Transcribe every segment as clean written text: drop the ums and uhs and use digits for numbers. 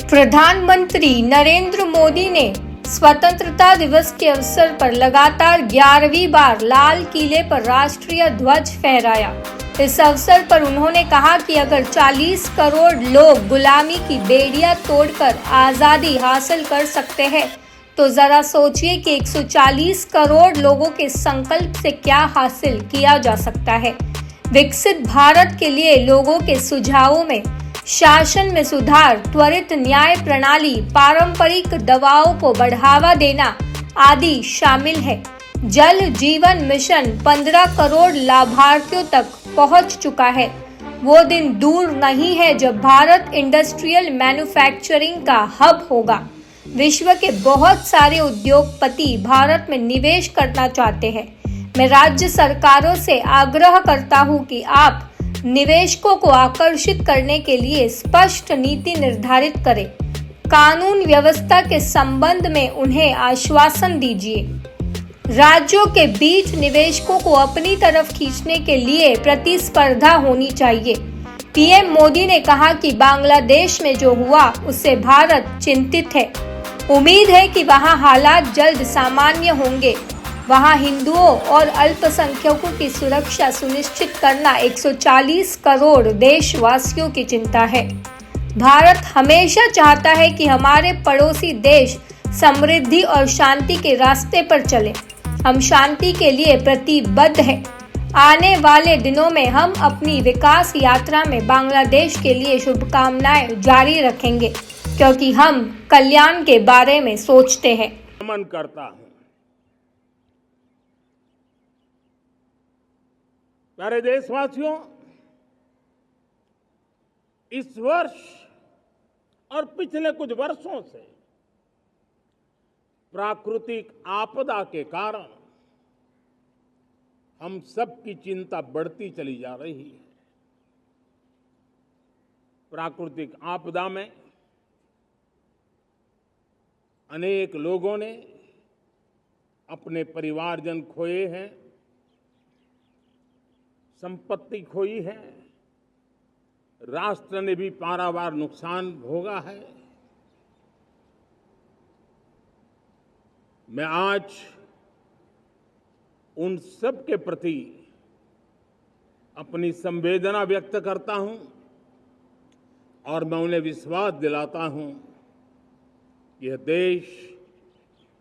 प्रधानमंत्री नरेंद्र मोदी ने स्वतंत्रता दिवस के अवसर पर लगातार 11वीं बार लाल किले पर राष्ट्रीय ध्वज फहराया। इस अवसर पर उन्होंने कहा कि अगर 40 करोड़ लोग गुलामी की बेड़ियां तोड़कर आजादी हासिल कर सकते हैं, तो जरा सोचिए कि 140 करोड़ लोगों के संकल्प से क्या हासिल किया जा सकता है। विकसित भारत के लिए लोगों के सुझावों में शासन में सुधार, त्वरित न्याय प्रणाली, पारंपरिक दवाओं को बढ़ावा देना आदि शामिल है। जल जीवन मिशन 15 करोड़ लाभार्थियों तक पहुंच चुका है। वो दिन दूर नहीं है जब भारत इंडस्ट्रियल मैन्युफैक्चरिंग का हब होगा। विश्व के बहुत सारे उद्योगपति भारत में निवेश करना चाहते हैं। मैं राज्य सरकारों से आग्रह करता हूं कि आप निवेशकों को आकर्षित करने के लिए स्पष्ट नीति निर्धारित करें। कानून व्यवस्था के संबंध में उन्हें आश्वासन दीजिए। राज्यों के बीच निवेशकों को अपनी तरफ खींचने के लिए प्रतिस्पर्धा होनी चाहिए। पीएम मोदी ने कहा कि बांग्लादेश में जो हुआ उससे भारत चिंतित है। उम्मीद है कि वहां हालात जल्द सामान्य होंगे। वहां हिंदुओं और अल्पसंख्यकों की सुरक्षा सुनिश्चित करना 140 करोड़ देशवासियों की चिंता है। भारत हमेशा चाहता है कि हमारे पड़ोसी देश समृद्धि और शांति के रास्ते पर चले। हम शांति के लिए प्रतिबद्ध हैं। आने वाले दिनों में हम अपनी विकास यात्रा में बांग्लादेश के लिए शुभकामनाएं जारी रखेंगे, क्योंकि हम कल्याण के बारे में सोचते हैं। नमन करता हूं। प्यारे देशवासियों, इस वर्ष और पिछले कुछ वर्षों से प्राकृतिक आपदा के कारण हम सबकी चिंता बढ़ती चली जा रही है। प्राकृतिक आपदा में अनेक लोगों ने अपने परिवारजन खोए हैं, संपत्ति खोई है, राष्ट्र ने भी पारावार नुकसान भोगा है। मैं आज उन सब के प्रति अपनी संवेदना व्यक्त करता हूं और मैं उन्हें विश्वास दिलाता हूं कि यह देश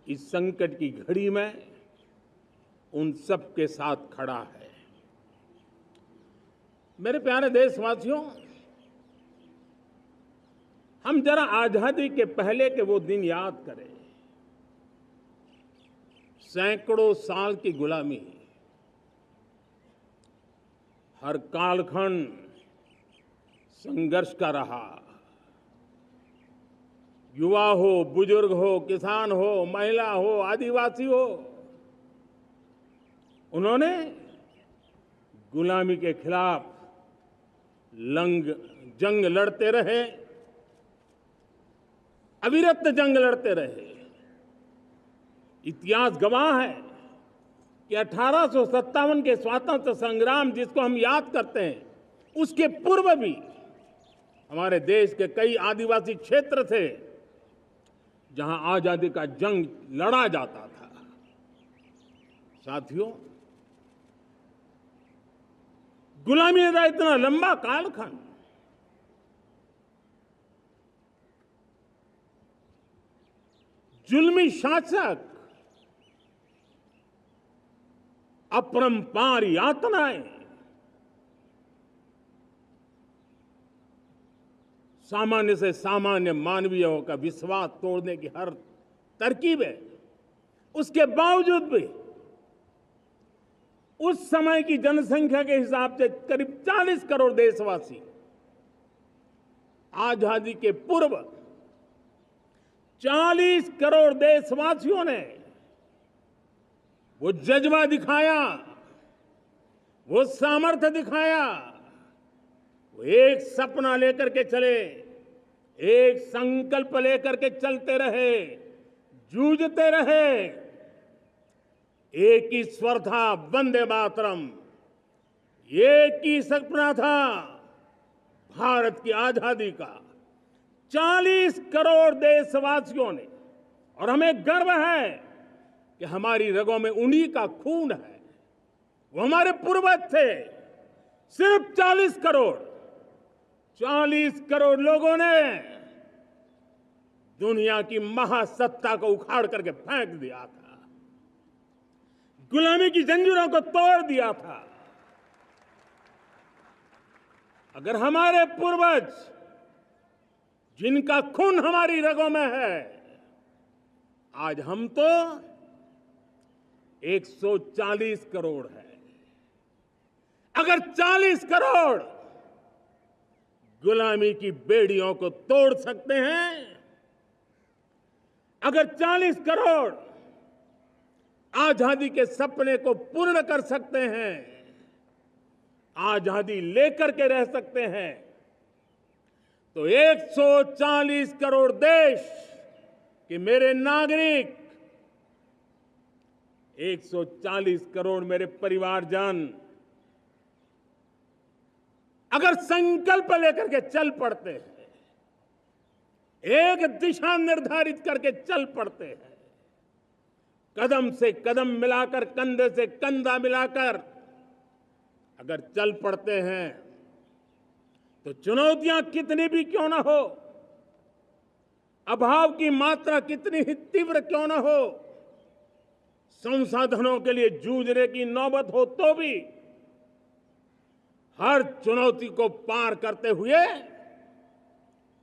इस संकट की घड़ी में उन सब के साथ खड़ा है। मेरे प्यारे देशवासियों, हम जरा आजादी के पहले के वो दिन याद करें। सैकड़ों साल की गुलामी, हर कालखंड संघर्ष का रहा। युवा हो, बुजुर्ग हो, किसान हो, महिला हो, आदिवासी हो, उन्होंने गुलामी के खिलाफ जंग लड़ते रहे, अविरत जंग लड़ते रहे। इतिहास गवाह है कि 1857 के स्वातंत्र संग्राम जिसको हम याद करते हैं, उसके पूर्व भी हमारे देश के कई आदिवासी क्षेत्र थे जहां आजादी का जंग लड़ा जाता था। साथियों, गुलामी का इतना लंबा कालखंड, जुल्मी शासक, अपरंपार यातनाएं, सामान्य से सामान्य मानवीयों का विश्वास तोड़ने की हर तरकीब है। उसके बावजूद भी उस समय की जनसंख्या के हिसाब से करीब 40 करोड़ देशवासी आजादी के पूर्व 40 करोड़ देशवासियों ने वो जज्बा दिखाया, वो सामर्थ्य दिखाया। वो एक सपना लेकर के चले, एक संकल्प लेकर के चलते रहे, जूझते रहे। एक ही स्वर था, वंदे मातरम। एक ही सपना था, भारत की आजादी का। 40 करोड़ देशवासियों ने, और हमें गर्व है कि हमारी रगों में उन्हीं का खून है, वो हमारे पूर्वज थे। सिर्फ 40 करोड़ लोगों ने दुनिया की महासत्ता को उखाड़ करके फेंक दिया था, गुलामी की जंजीरों को तोड़ दिया था। अगर हमारे पूर्वज, जिनका खून हमारी रगों में है, आज हम तो 140 करोड़ है। अगर 40 करोड़ गुलामी की बेड़ियों को तोड़ सकते हैं, अगर 40 करोड़ आजादी के सपने को पूर्ण कर सकते हैं, आजादी लेकर के रह सकते हैं, तो 140 करोड़ देश के मेरे नागरिक, 140 करोड़ मेरे परिवारजन अगर संकल्प लेकर के चल पड़ते हैं, एक दिशा निर्धारित करके चल पड़ते हैं, कदम से कदम मिलाकर, कंधे से कंधा मिलाकर अगर चल पड़ते हैं, तो चुनौतियां कितनी भी क्यों ना हो, अभाव की मात्रा कितनी ही तीव्र क्यों ना हो, संसाधनों के लिए जूझने की नौबत हो तो भी हर चुनौती को पार करते हुए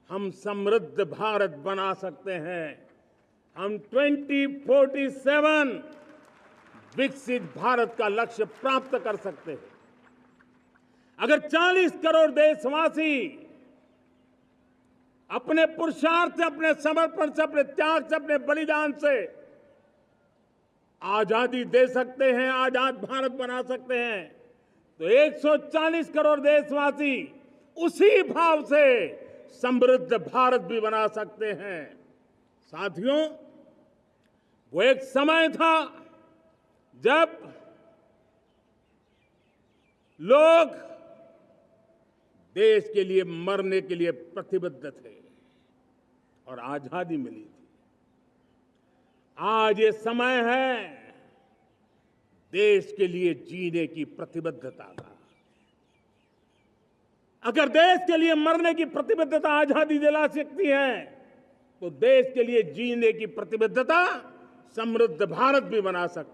हम समृद्ध भारत बना सकते हैं। हम 2047 विकसित भारत का लक्ष्य प्राप्त कर सकते हैं। अगर 40 करोड़ देशवासी अपने पुरुषार्थ से, अपने समर्पण से, अपने त्याग से, अपने बलिदान से आजादी दे सकते हैं, आजाद भारत बना सकते हैं, तो 140 करोड़ देशवासी उसी भाव से समृद्ध भारत भी बना सकते हैं। साथियों, वो एक समय था जब लोग देश के लिए मरने के लिए प्रतिबद्ध थे और आजादी मिली थी। आज ये समय है देश के लिए जीने की प्रतिबद्धता का। अगर देश के लिए मरने की प्रतिबद्धता आजादी दिला सकती है, तो देश के लिए जीने की प्रतिबद्धता समृद्ध भारत भी बना सकती है।